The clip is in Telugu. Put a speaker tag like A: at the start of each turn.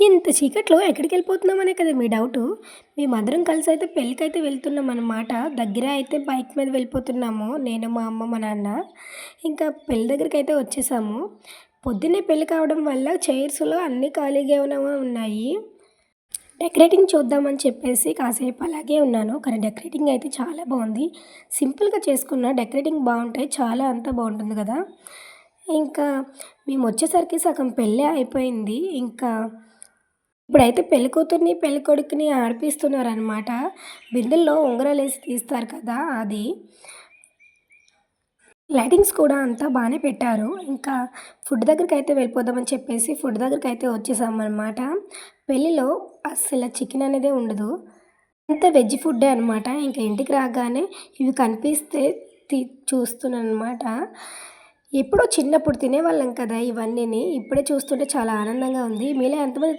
A: ఇంత చీకట్లో ఎక్కడికెళ్ళిపోతున్నామనే కదా మీ డౌటు. మేమందరం కలిసైతే పెళ్ళికైతే వెళ్తున్నామనమాట. దగ్గరే అయితే బైక్ మీద వెళ్ళిపోతున్నాము. నేను, మా అమ్మ, మా నాన్న. ఇంకా పెళ్లి దగ్గరికైతే వచ్చేసాము. పొద్దున్నే పెళ్లి కావడం వల్ల చైర్స్‌లో అన్నీ ఖాళీగానే ఉన్నాయి. డెకరేటింగ్ చూద్దామని చెప్పేసి కాసేపు అలాగే ఉన్నాను. కానీ డెకరేటింగ్ అయితే చాలా బావుంది. సింపుల్‌గా చేసుకున్న డెకరేటింగ్ బావుంటాయి. చాలా అంతా బావుంటుంది గదా! ఇంకా మేమొచ్చేసరికి సగం పెళ్ళే అయిపోయింది. ఇంకా ఇప్పుడైతే పెళ్ళికూతురిని, పెళ్ళికొడుకుని ఆడిపిస్తున్నారనమాట. బిందెల్లో ఉంగరాలేసి తీస్తారు కదా! అది. లైటింగ్స్ కూడా అంతా బానే పెట్టారు. ఇంకా ఫుడ్ దగ్గరికైతే వెళ్ళిపోదామని చెప్పేసి ఫుడ్ దగ్గరికైతే వచ్చేసామనమాట. పెళ్ళిలో అస్సల చికెన్ అనేదే ఉండదు. అంతా వెజ్ ఫుడ్డే అనమాట. ఇంక ఇంటికి రాగానే ఇవి కనిపిస్తే తి చూస్తున్నాననమాట. ఎప్పుడో చిన్నప్పుడు తినేవాళ్ళం కదా ఇవన్నీని. ఇప్పుడే చూస్తుంటే చాలా ఆనందంగా ఉంది. మీలో ఎంతమంది